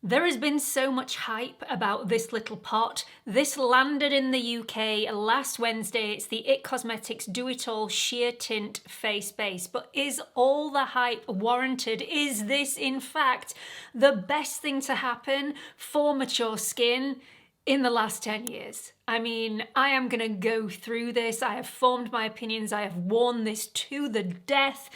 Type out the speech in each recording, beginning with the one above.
There has been so much hype about this little pot. This landed in the UK last Wednesday. It's the IT Cosmetics Do It All Sheer Tint Face Base. But is all the hype warranted? Is this in fact the best thing to happen for mature skin in the last 10 years? I mean, I am gonna go through this. I have formed my opinions. I have worn this to the death.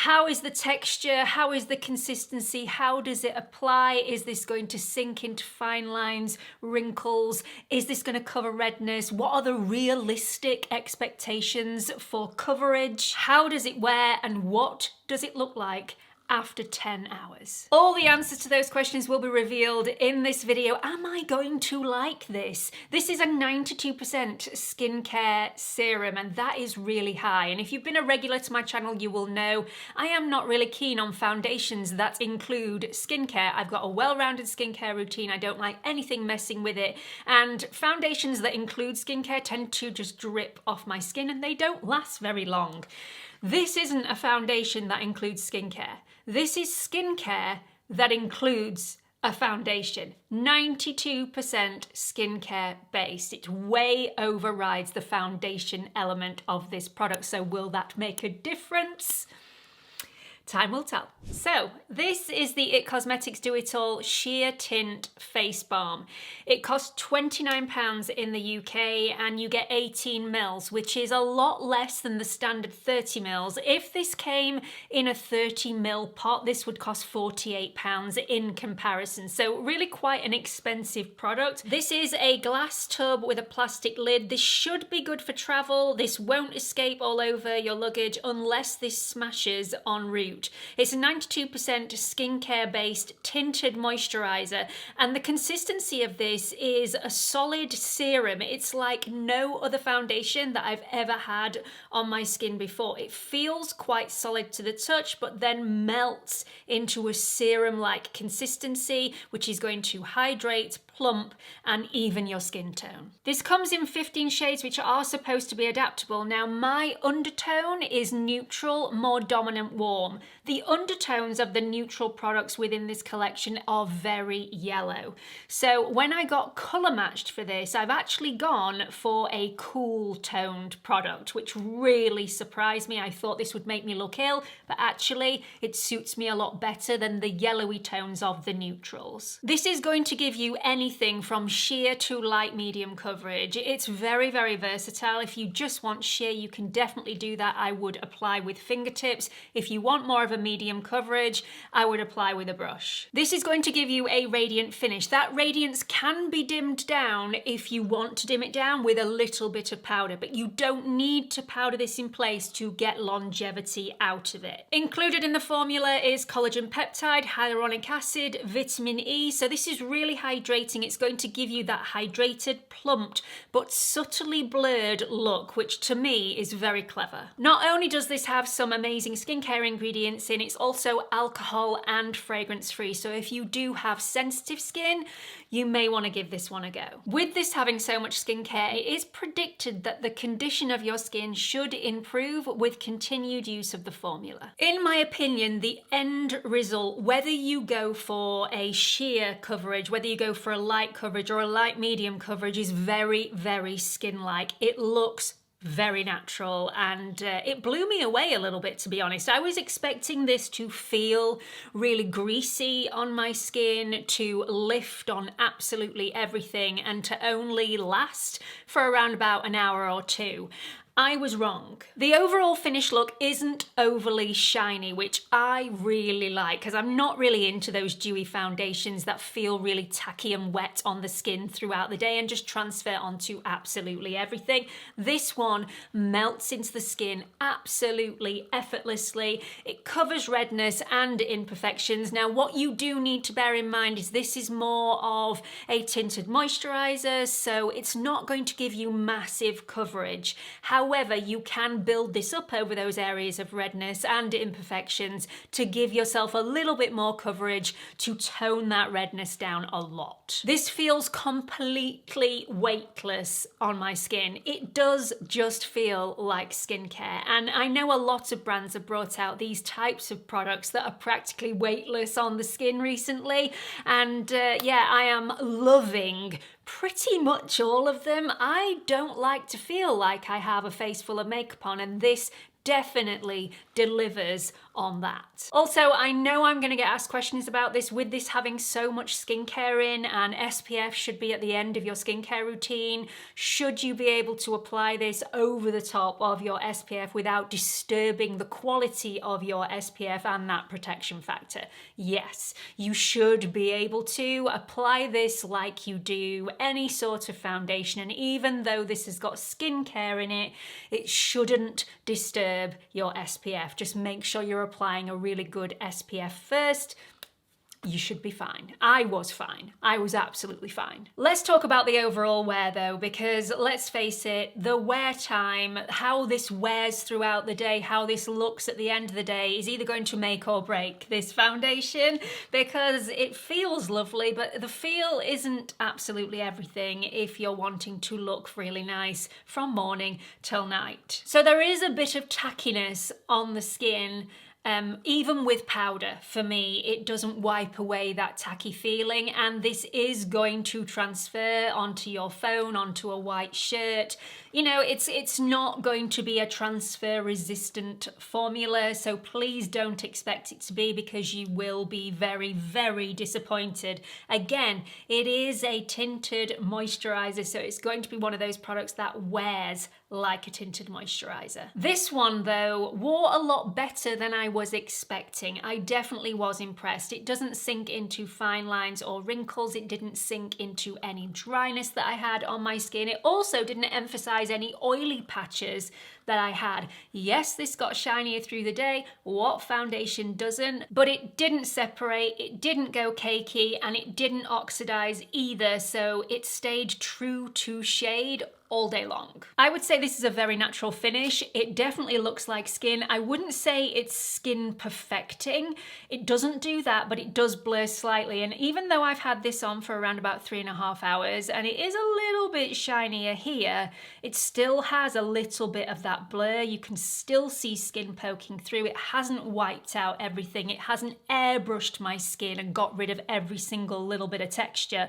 How is the texture? How is the consistency? How does it apply? Is this going to sink into fine lines, wrinkles? Is this going to cover redness? What are the realistic expectations for coverage? How does it wear and what does it look like after 10 hours? All the answers to those questions will be revealed in this video. Am I going to like this? This is a 92% skincare serum, and that is really high. And if you've been a regular to my channel, you will know I am not really keen on foundations that include skincare. I've got a well-rounded skincare routine. I don't like anything messing with it. And foundations that include skincare tend to just drip off my skin and they don't last very long. This isn't a foundation that includes skincare. This is skincare that includes a foundation. 92% skincare based. It way overrides the foundation element of this product. So will that make a difference? Time will tell. So this is the IT Cosmetics Do It All Sheer Tint Face Balm. It costs £29 in the UK and you get 18 mils, which is a lot less than the standard 30 mils. If this came in a 30 mil pot, this would cost £48 in comparison. So really quite an expensive product. This is a glass tub with a plastic lid. This should be good for travel. This won't escape all over your luggage unless this smashes en route. It's a 92% skincare based tinted moisturizer, and the consistency of this is a solid serum. It's like no other foundation that I've ever had on my skin before. It feels quite solid to the touch, but then melts into a serum like consistency, which is going to hydrate, plump, and even your skin tone. This comes in 15 shades, which are supposed to be adaptable. Now, my undertone is neutral, more dominant warm. The undertones of the neutral products within this collection are very yellow. So when I got color matched for this, I've actually gone for a cool toned product, which really surprised me. I thought this would make me look ill, but actually it suits me a lot better than the yellowy tones of the neutrals. This is going to give you anything from sheer to light medium coverage. It's very, very versatile. If you just want sheer, you can definitely do that. I would apply with fingertips. If you want more of a medium coverage, I would apply with a brush. This is going to give you a radiant finish. That radiance can be dimmed down if you want to dim it down with a little bit of powder, but you don't need to powder this in place to get longevity out of it. Included in the formula is collagen peptide, hyaluronic acid, vitamin E. So this is really hydrating. It's going to give you that hydrated, plumped, but subtly blurred look, which to me is very clever. Not only does this have some amazing skincare ingredients in, it's also alcohol and fragrance free. So if you do have sensitive skin, you may want to give this one a go. With this having so much skincare, it is predicted that the condition of your skin should improve with continued use of the formula. In my opinion, the end result, whether you go for a sheer coverage, whether you go for a light coverage or a light medium coverage, is very, very skin-like. It looks very natural, and it blew me away a little bit, to be honest. I was expecting this to feel really greasy on my skin, to lift on absolutely everything, and to only last for around about an hour or two. I was wrong. The overall finish look isn't overly shiny, which I really like because I'm not really into those dewy foundations that feel really tacky and wet on the skin throughout the day and just transfer onto absolutely everything. This one melts into the skin absolutely effortlessly. It covers redness and imperfections. Now, what you do need to bear in mind is this is more of a tinted moisturizer, so it's not going to give you massive coverage. However, However, you can build this up over those areas of redness and imperfections to give yourself a little bit more coverage to tone that redness down a lot. This feels completely weightless on my skin. It does just feel like skincare, and I know a lot of brands have brought out these types of products that are practically weightless on the skin recently, and yeah, I am loving pretty much all of them. I don't like to feel like I have a face full of makeup on, and this definitely delivers on that. Also, I know I'm going to get asked questions about this, with this having so much skincare in, and SPF should be at the end of your skincare routine. Should you be able to apply this over the top of your SPF without disturbing the quality of your SPF and that protection factor? Yes, you should be able to apply this like you do any sort of foundation, and even though this has got skincare in it, it shouldn't disturb your SPF. Just make sure you're applying a really good SPF first. You should be fine. I was fine. I was absolutely fine. Let's talk about the overall wear though, because let's face it, the wear time, how this wears throughout the day, how this looks at the end of the day is either going to make or break this foundation, because it feels lovely, but the feel isn't absolutely everything if you're wanting to look really nice from morning till night. So there is a bit of tackiness on the skin. Even with powder, for me, it doesn't wipe away that tacky feeling, and this is going to transfer onto your phone, onto a white shirt. You know, it's not going to be a transfer resistant formula, so please don't expect it to be, because you will be very, very disappointed. Again, it is a tinted moisturizer, so it's going to be one of those products that wears like a tinted moisturizer. This one though wore a lot better than I was expecting. I definitely was impressed. It doesn't sink into fine lines or wrinkles. It didn't sink into any dryness that I had on my skin. It also didn't emphasize any oily patches that I had. Yes, this got shinier through the day. What foundation doesn't? But it didn't separate, it didn't go cakey, and it didn't oxidize either, so it stayed true to shade all day long. I would say this is a very natural finish. It definitely looks like skin. I wouldn't say it's skin perfecting. It doesn't do that, but it does blur slightly. And even though I've had this on for around about 3.5 hours, and it is a little bit shinier here, it still has a little bit of that blur. You can still see skin poking through. It hasn't wiped out everything. It hasn't airbrushed my skin and got rid of every single little bit of texture.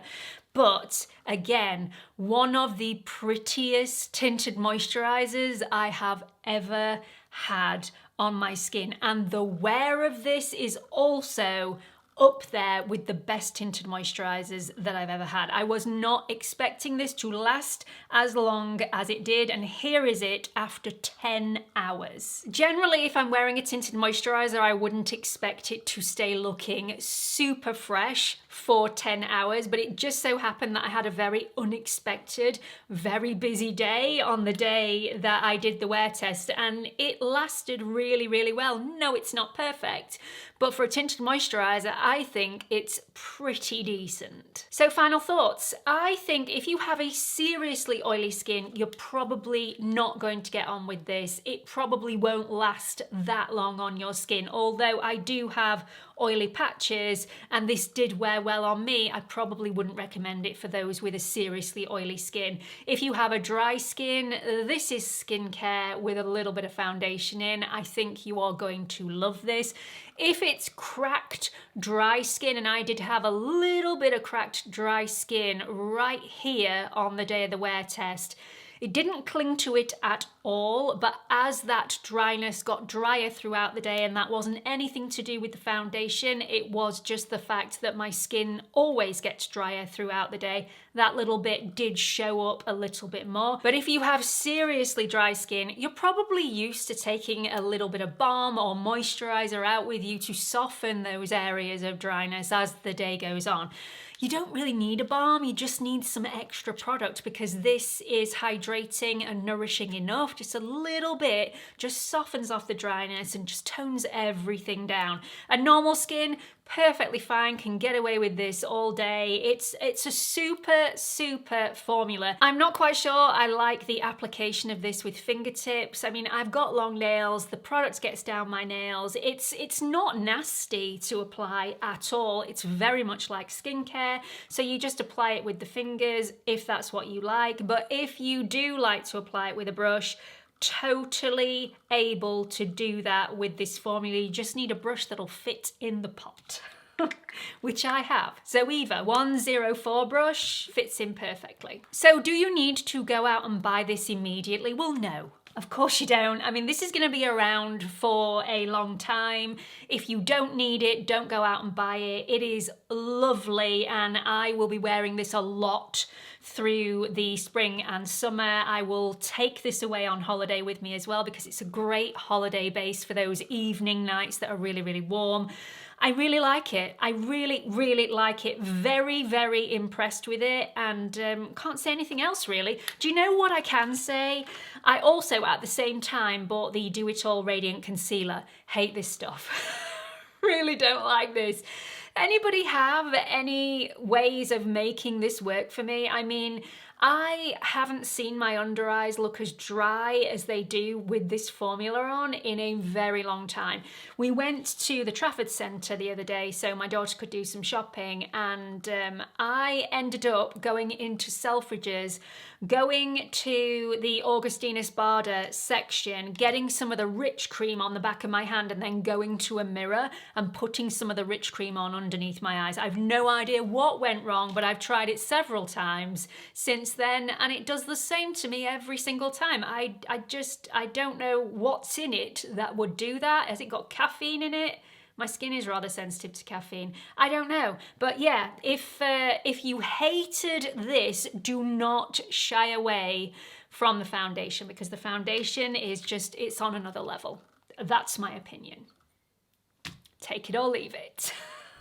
But again, one of the prettiest tinted moisturizers I have ever had on my skin. And the wear of this is also up there with the best tinted moisturizers that I've ever had. I was not expecting this to last as long as it did, and here is it after 10 hours. Generally, if I'm wearing a tinted moisturizer, I wouldn't expect it to stay looking super fresh for 10 hours, but it just so happened that I had a very unexpected, very busy day on the day that I did the wear test, and it lasted really, really well. No, it's not perfect, but for a tinted moisturizer, I think it's pretty decent. So final thoughts. I think if you have a seriously oily skin, you're probably not going to get on with this. It probably won't last that long on your skin, although I do have oily patches and this did wear well on me. I probably wouldn't recommend it for those with a seriously oily skin. If you have a dry skin, this is skincare with a little bit of foundation in. I think you are going to love this. If it's cracked dry skin, and I did have a little bit of cracked dry skin right here on the day of the wear test, it didn't cling to it at all, but as that dryness got drier throughout the day, and that wasn't anything to do with the foundation, it was just the fact that my skin always gets drier throughout the day, that little bit did show up a little bit more. But if you have seriously dry skin, you're probably used to taking a little bit of balm or moisturizer out with you to soften those areas of dryness as the day goes on. You don't really need a balm, you just need some extra product, because this is hydrating and nourishing enough. Just a little bit just softens off the dryness and just tones everything down. A normal skin, perfectly fine, can get away with this all day. It's a super formula. I'm not quite sure I like the application of this with fingertips. I mean, I've got long nails, the product gets down my nails. It's not nasty to apply at all. It's very much like skincare, so you just apply it with the fingers if that's what you like. But if you do like to apply it with a brush, totally able to do that with this formula. You just need a brush that'll fit in the pot. Which I have. Zoeva 104 brush fits in perfectly. So do you need to go out and buy this immediately? Well, no. Of course you don't. I mean, this is going to be around for a long time. If you don't need it, don't go out and buy it. It is lovely, and I will be wearing this a lot through the spring and summer. I will take this away on holiday with me as well because it's a great holiday base for those evening nights that are really warm. I really like it. I really like it. Very impressed with it, and can't say anything else really. Do you know what I can say? I also at the same time bought the Do It All Radiant Concealer. Hate this stuff. Really don't like this. Anybody have any ways of making this work for me? I mean, I haven't seen my under eyes look as dry as they do with this formula on in a very long time. We went to the Trafford Centre the other day so my daughter could do some shopping, and I ended up going into Selfridges, going to the Augustina Spada section, getting some of the rich cream on the back of my hand, and then going to a mirror and putting some of the rich cream on underneath my eyes. I've no idea what went wrong, but I've tried it several times since then, and it does the same to me every single time. I don't know what's in it that would do that. Has it got caffeine in it? My skin is rather sensitive to caffeine. I don't know. But yeah, if you hated this, do not shy away from the foundation, because the foundation is just, it's on another level. That's my opinion. Take it or leave it.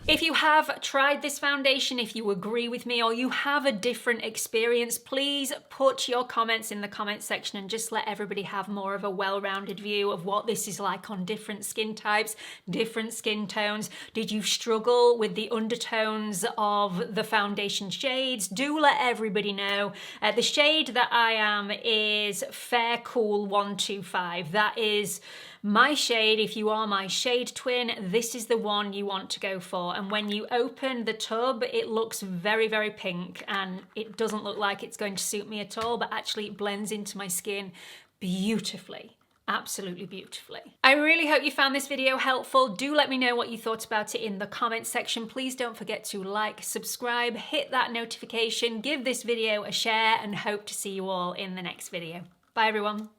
If you have tried this foundation, if you agree with me or you have a different experience, please put your comments in the comment section and just let everybody have more of a well-rounded view of what this is like on different skin types, different skin tones. Did you struggle with the undertones of the foundation shades? Do let everybody know. The shade that I am is Fair Cool 125. That is my shade. If you are my shade twin, this is the one you want to go for. And when you open the tub, it looks very pink, and it doesn't look like it's going to suit me at all, but actually it blends into my skin beautifully. Absolutely beautifully. I really hope you found this video helpful. Do let me know what you thought about it in the comments section. Please don't forget to like, subscribe, hit that notification, give this video a share, and hope to see you all in the next video. Bye everyone.